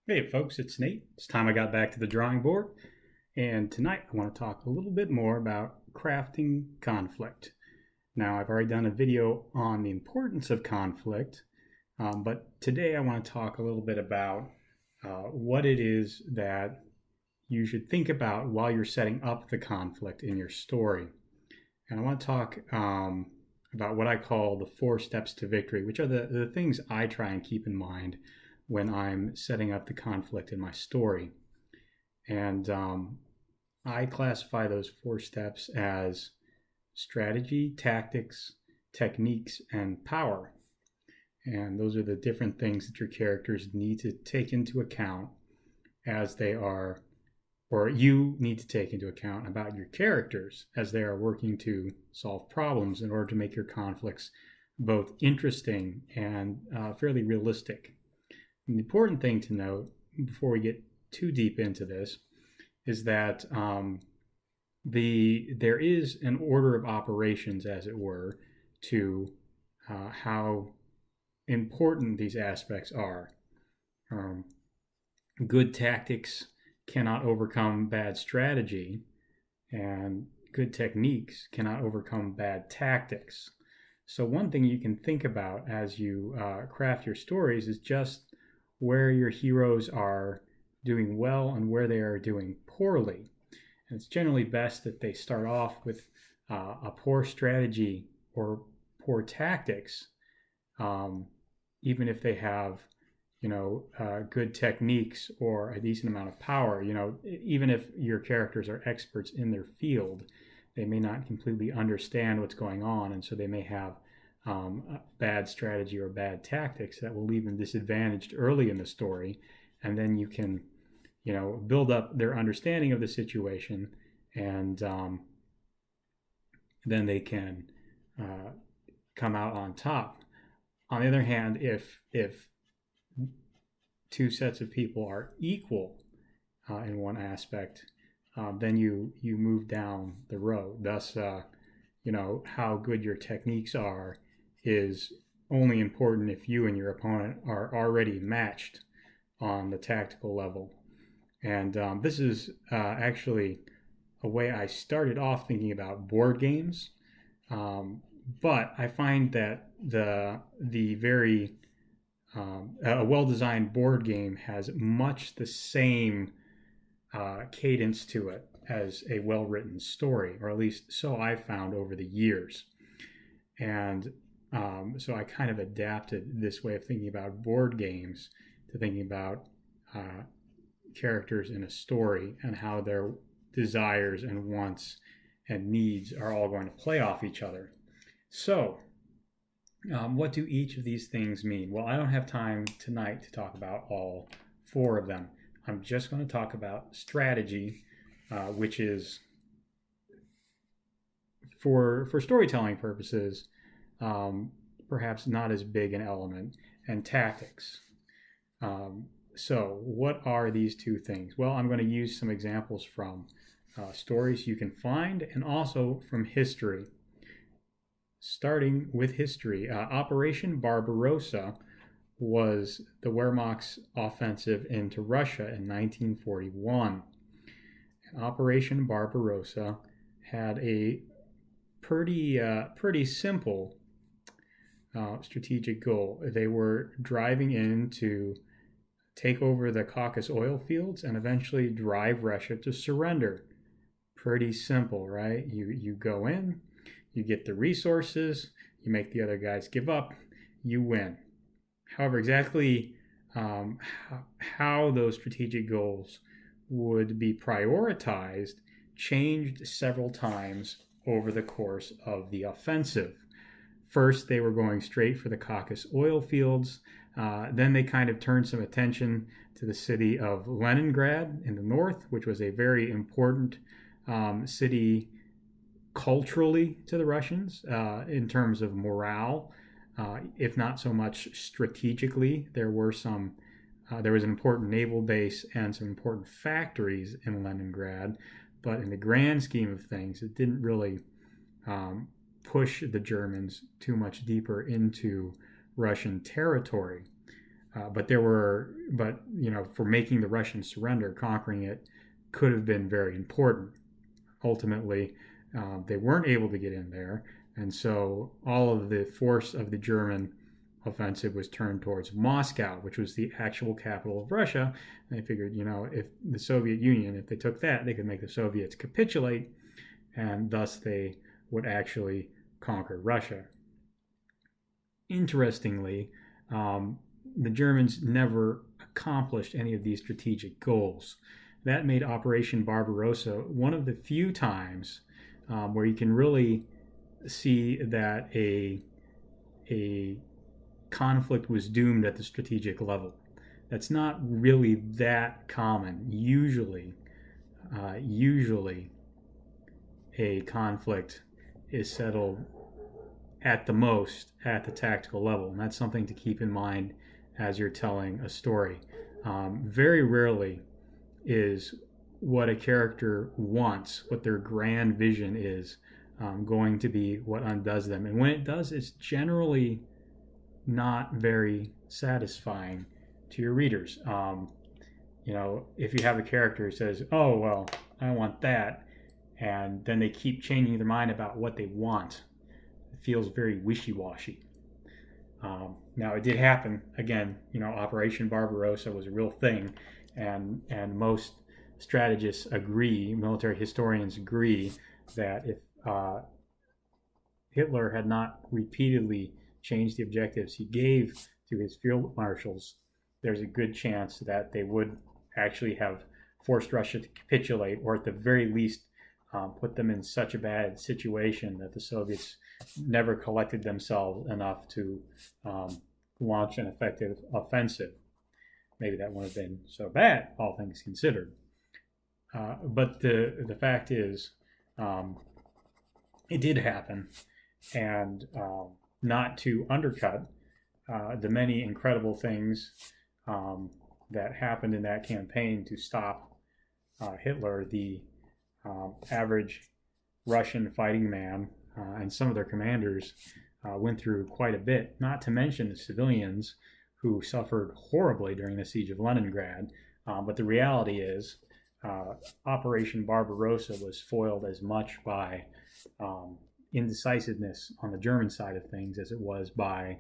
Hey folks, it's Nate. It's time I got back to the drawing board, and tonight I want to talk a little bit more about crafting conflict. Now, I've already done a video on the importance of conflict, but today I want to talk a little bit about what it is that you should think about while you're setting up the conflict in your story. And I want to talk about what I call the 4 steps to victory, which are the things I try and keep in mind when I'm setting up the conflict in my story. And I classify those 4 steps as strategy, tactics, techniques, and power. And those are the different things that your characters need to take into account as they are, or you need to take into account about your characters as they are working to solve problems in order to make your conflicts both interesting and fairly realistic. And the important thing to note before we get too deep into this is that there is an order of operations, as it were, to how important these aspects are. Good tactics cannot overcome bad strategy, and good techniques cannot overcome bad tactics. So one thing you can think about as you craft your stories is just where your heroes are doing well and where they are doing poorly. And it's generally best that they start off with a poor strategy or poor tactics, even if they have, good techniques or a decent amount of power. Even if your characters are experts in their field, they may not completely understand what's going on, and so they may have bad strategy or bad tactics that will leave them disadvantaged early in the story, and then you can, build up their understanding of the situation, and then they can come out on top. On the other hand, if 2 sets of people are equal in one aspect, then you move down the road. Thus, how good your techniques are is only important if you and your opponent are already matched on the tactical level. And this is actually a way I started off thinking about board games, but I find that the very a well-designed board game has much the same cadence to it as a well-written story, or at least so I've found over the years. And so I kind of adapted this way of thinking about board games to thinking about characters in a story and how their desires and wants and needs are all going to play off each other. So, what do each of these things mean? Well, I don't have time tonight to talk about all 4 of them. I'm just going to talk about strategy, which is for storytelling purposes, perhaps not as big an element, and tactics. So what are these 2 things? Well, I'm going to use some examples from stories you can find and also from history. Starting with history, Operation Barbarossa was the Wehrmacht's offensive into Russia in 1941. Operation Barbarossa had a pretty simple strategic goal. They were driving in to take over the Caucasus oil fields and eventually drive Russia to surrender. Pretty simple, right? You go in, you get the resources, you make the other guys give up, you win. However, exactly how those strategic goals would be prioritized changed several times over the course of the offensive. First, they were going straight for the Caucasus oil fields. Then they kind of turned some attention to the city of Leningrad in the north, which was a very important city culturally to the Russians in terms of morale, if not so much strategically. There was an important naval base and some important factories in Leningrad, but in the grand scheme of things, it didn't really push the Germans too much deeper into Russian territory. but for making the Russians surrender, conquering it could have been very important. Ultimately, they weren't able to get in there, and so all of the force of the German offensive was turned towards Moscow, which was the actual capital of Russia. And they figured, if the Soviet Union, if they took that, they could make the Soviets capitulate, and thus they would actually conquer Russia. Interestingly, the Germans never accomplished any of these strategic goals. That made Operation Barbarossa one of the few times where you can really see that a conflict was doomed at the strategic level. That's not really that common. Usually a conflict is settled at the most at the tactical level, and that's something to keep in mind as you're telling a story. Very rarely is what a character wants, what their grand vision is, going to be what undoes them. And when it does, it's generally not very satisfying to your readers. If you have a character who says, "Oh, well, I want that," and then they keep changing their mind about what they want, it feels very wishy-washy. Now, it did happen. Again, Operation Barbarossa was a real thing, and most strategists agree, military historians agree, that if Hitler had not repeatedly changed the objectives he gave to his field marshals, there's a good chance that they would actually have forced Russia to capitulate, or at the very least put them in such a bad situation that the Soviets never collected themselves enough to launch an effective offensive. Maybe that wouldn't have been so bad, all things considered. But the fact is, it did happen, and not to undercut the many incredible things that happened in that campaign to stop Hitler, the average Russian fighting man and some of their commanders went through quite a bit, not to mention the civilians who suffered horribly during the siege of Leningrad. But the reality is, Operation Barbarossa was foiled as much by indecisiveness on the German side of things as it was by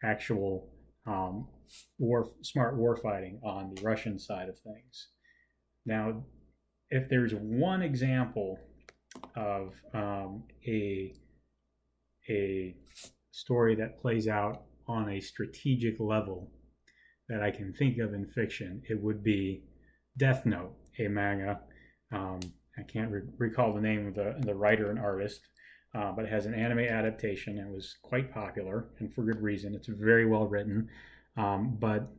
actual smart warfighting on the Russian side of things. Now, if there's one example of a story that plays out on a strategic level that I can think of in fiction, it would be Death Note, a manga. I can't recall the name of the writer and artist, but it has an anime adaptation and was quite popular, and for good reason. It's very well written, but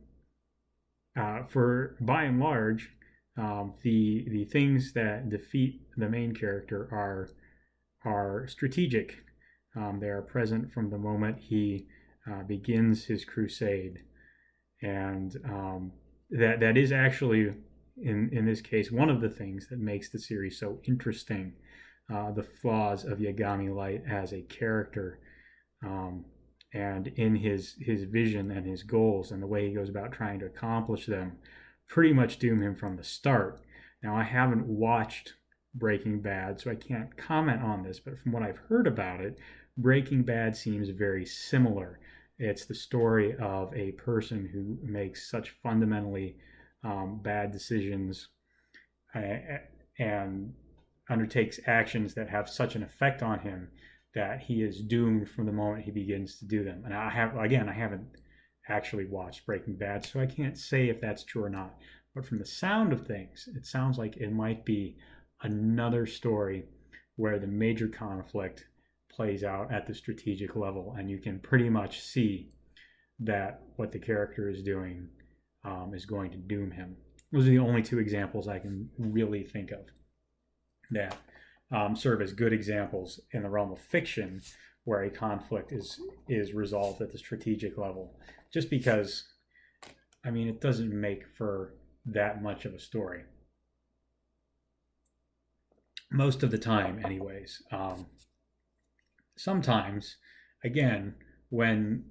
for by and large, the things that defeat the main character are strategic. They are present from the moment he begins his crusade, and that is actually in this case one of the things that makes the series so interesting. The flaws of Yagami Light as a character, and in his vision and his goals and the way he goes about trying to accomplish them, pretty much doom him from the start. Now, I haven't watched Breaking Bad, so I can't comment on this, but from what I've heard about it, Breaking Bad seems very similar. It's the story of a person who makes such fundamentally bad decisions and undertakes actions that have such an effect on him that he is doomed from the moment he begins to do them. And I haven't actually watched Breaking Bad, so I can't say if that's true or not. But from the sound of things, it sounds like it might be another story where the major conflict plays out at the strategic level, and you can pretty much see that what the character is doing is going to doom him. Those are the only two examples I can really think of that serve as good examples in the realm of fiction where a conflict is resolved at the strategic level. Just because, it doesn't make for that much of a story. Most of the time, anyways. Sometimes, again, when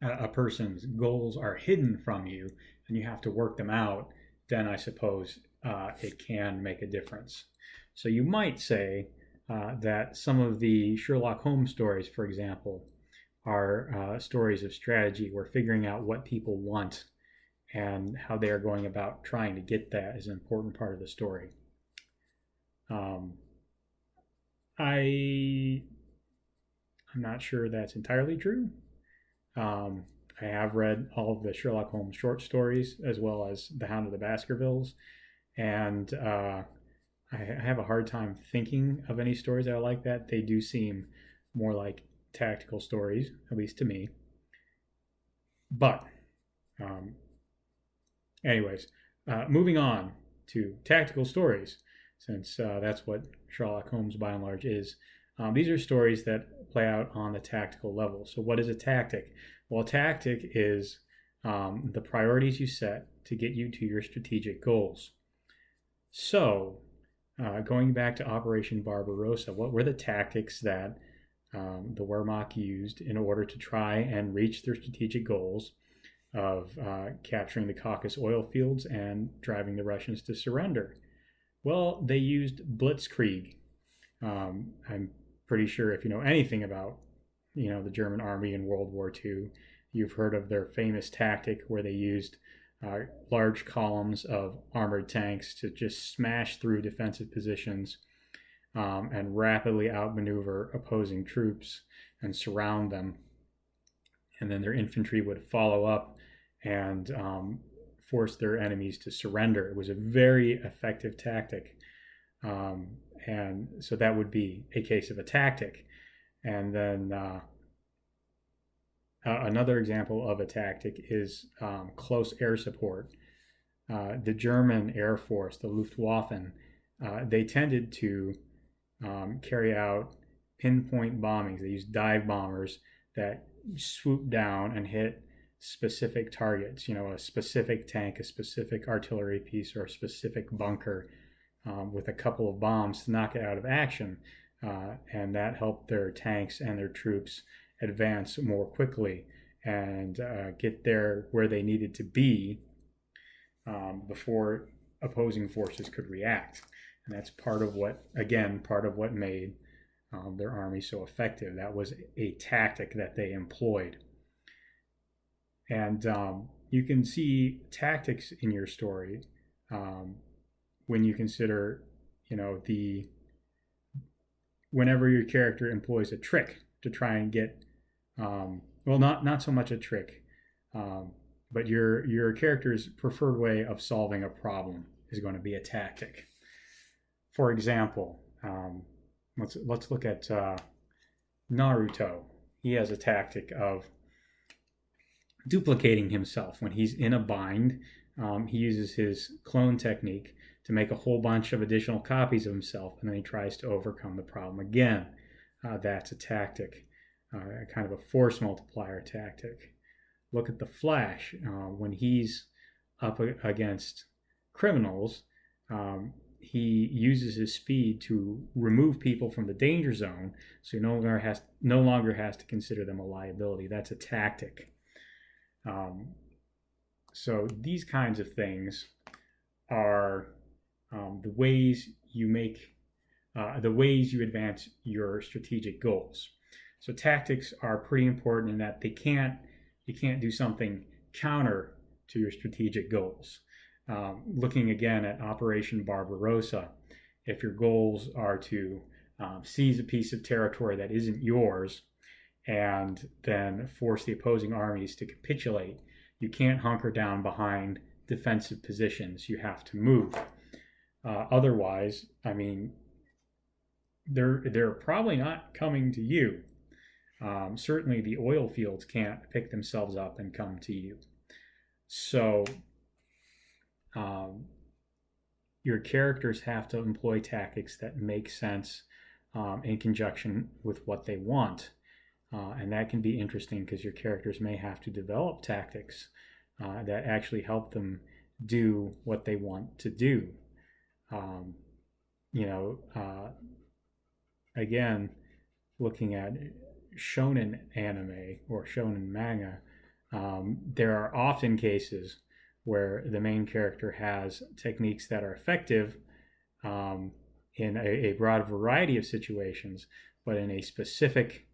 a person's goals are hidden from you and you have to work them out, then I suppose it can make a difference. So you might say that some of the Sherlock Holmes stories, for example, are stories of strategy. We're figuring out what people want and how they are going about trying to get that is an important part of the story. Um, I'm not sure that's entirely true. Um, I have read all of the Sherlock Holmes short stories as well as The Hound of the Baskervilles, and I have a hard time thinking of any stories that are like that. They do seem more like tactical stories, at least to me. But, um, anyways, moving on to tactical stories, since that's what Sherlock Holmes by and large is. These are stories that play out on the tactical level. So, what is a tactic? Well, a tactic is the priorities you set to get you to your strategic goals. So, going back to Operation Barbarossa, what were the tactics that the Wehrmacht used in order to try and reach their strategic goals of capturing the Caucasus oil fields and driving the Russians to surrender? Well, they used blitzkrieg. I'm pretty sure if you know anything about the German army in World War II, you've heard of their famous tactic where they used large columns of armored tanks to just smash through defensive positions and rapidly outmaneuver opposing troops and surround them. And then their infantry would follow up and force their enemies to surrender. It was a very effective tactic. And so that would be a case of a tactic. And then another example of a tactic is close air support. The German Air Force, the Luftwaffe, they tended to carry out pinpoint bombings. They used dive bombers that swoop down and hit specific targets, a specific tank, a specific artillery piece, or a specific bunker with a couple of bombs to knock it out of action. And that helped their tanks and their troops advance more quickly and get there where they needed to be before opposing forces could react. And that's part of what made their army so effective. That was a tactic that they employed. And you can see tactics in your story when you consider, whenever your character employs a trick to try and get, not so much a trick, but your character's preferred way of solving a problem is going to be a tactic. For example, let's look at Naruto. He has a tactic of duplicating himself when he's in a bind. He uses his clone technique to make a whole bunch of additional copies of himself, and then he tries to overcome the problem again. That's a tactic, kind of a force multiplier tactic. Look at the Flash. When he's up against criminals, he uses his speed to remove people from the danger zone, so he no longer has to consider them a liability. That's a tactic. So these kinds of things are the ways you advance your strategic goals. So tactics are pretty important in that you can't do something counter to your strategic goals. Looking again at Operation Barbarossa, if your goals are to seize a piece of territory that isn't yours and then force the opposing armies to capitulate, you can't hunker down behind defensive positions. You have to move. Otherwise, they're probably not coming to you. Certainly the oil fields can't pick themselves up and come to you. So your characters have to employ tactics that make sense in conjunction with what they want. And that can be interesting because your characters may have to develop tactics that actually help them do what they want to do. Again, looking at shonen anime or shonen manga, There are often cases where the main character has techniques that are effective in a broad variety of situations, but in a specific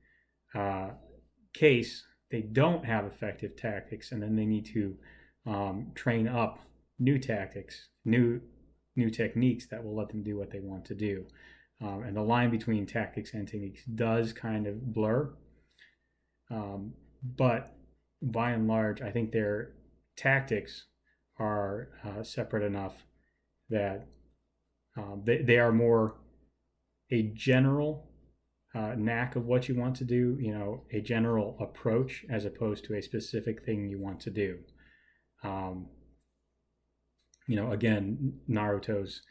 case, they don't have effective tactics, and then they need to train up new tactics, new techniques that will let them do what they want to do. And the line between tactics and techniques does kind of blur, but by and large, I think their tactics are separate enough that they are more a general knack of what you want to do, a general approach as opposed to a specific thing you want to do. Again, Naruto's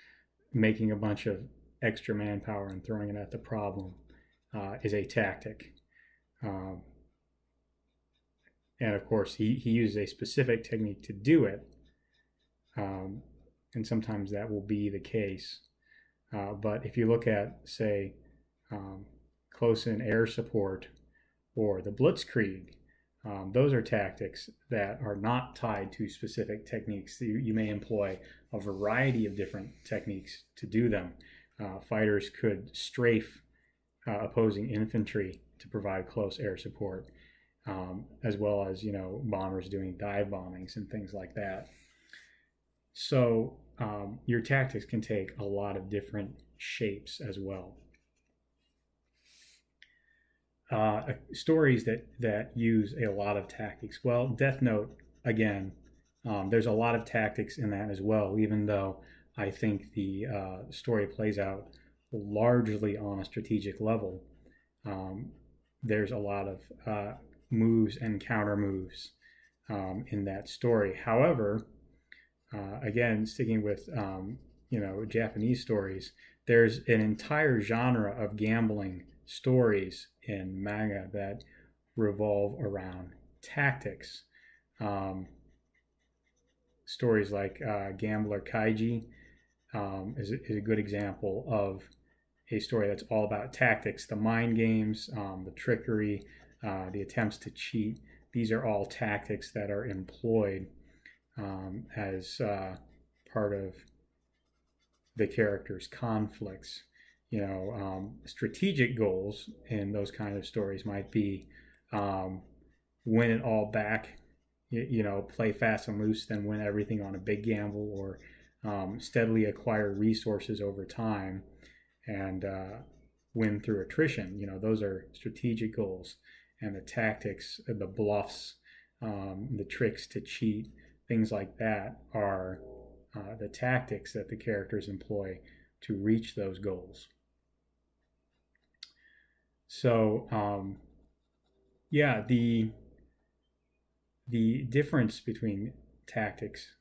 making a bunch of extra manpower and throwing it at the problem is a tactic. And of course, he uses a specific technique to do it. And sometimes that will be the case. But if you look at, say, close-in air support or the Blitzkrieg, those are tactics that are not tied to specific techniques. You may employ a variety of different techniques to do them. Fighters could strafe opposing infantry to provide close air support, as well as bombers doing dive bombings and things like that. So your tactics can take a lot of different shapes as well. Stories that use a lot of tactics. Well, Death Note, again, there's a lot of tactics in that as well, even though I think the story plays out largely on a strategic level. There's a lot of moves and counter moves in that story. However, again, sticking with Japanese stories, there's an entire genre of gambling stories in manga that revolve around tactics. Stories like Gambler Kaiji is a good example of a story that's all about tactics. The mind games, the trickery, the attempts to cheat, these are all tactics that are employed as part of the character's conflicts. Strategic goals in those kind of stories might be win it all back, play fast and loose, then win everything on a big gamble, or steadily acquire resources over time and win through attrition. Those are strategic goals. And the tactics, the bluffs, the tricks to cheat, things like that are the tactics that the characters employ to reach those goals. So, the difference between tactics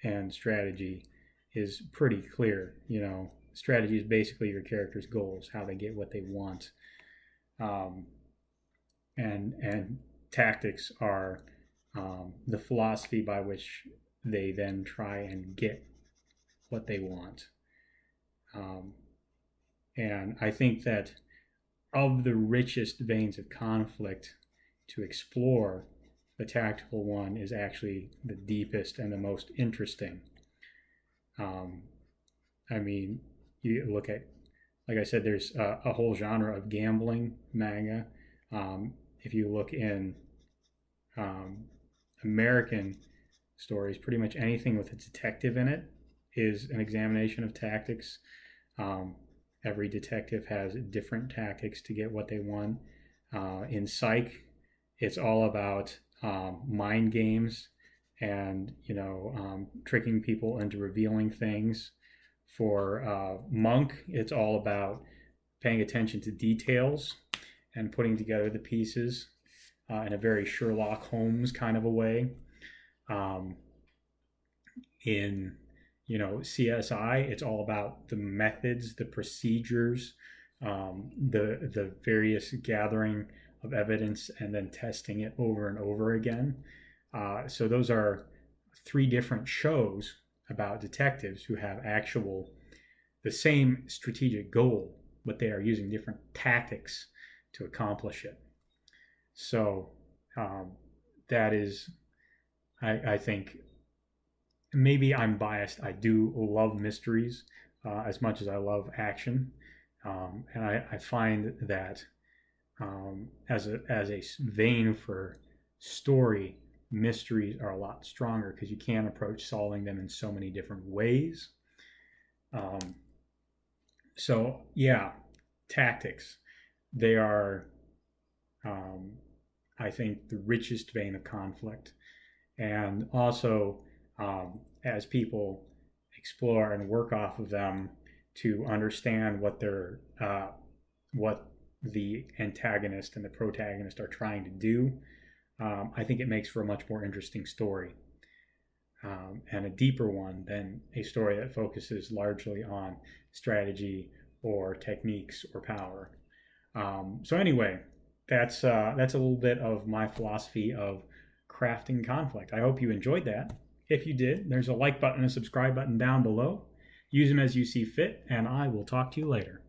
and strategy is pretty clear. Strategy is basically your character's goals, how they get what they want, and tactics are the philosophy by which they then try and get what they want. And I think that of the richest veins of conflict to explore, the tactical one is actually the deepest and the most interesting. You look at, like I said, there's a whole genre of gambling manga. If you look in American stories, pretty much anything with a detective in it is an examination of tactics. Every detective has different tactics to get what they want. In Psych, it's all about mind games and tricking people into revealing things. For Monk, it's all about paying attention to details and putting together the pieces in a very Sherlock Holmes kind of a way. In CSI, it's all about the methods, the procedures, the various gathering of evidence, and then testing it over and over again. So those are 3 different shows about detectives who have the same strategic goal, but they are using different tactics to accomplish it. So that is I think maybe I'm biased. I do love mysteries as much as I love action, and I find that as a vein for story, mysteries are a lot stronger because you can approach solving them in so many different ways. Um, so yeah, tactics. They are, um, I think, the richest vein of conflict, and also as people explore and work off of them to understand what the antagonist and the protagonist are trying to do, I think it makes for a much more interesting story, and a deeper one than a story that focuses largely on strategy or techniques or power. So anyway, that's a little bit of my philosophy of crafting conflict. I hope you enjoyed that. If you did, there's a like button and a subscribe button down below. Use them as you see fit, and I will talk to you later.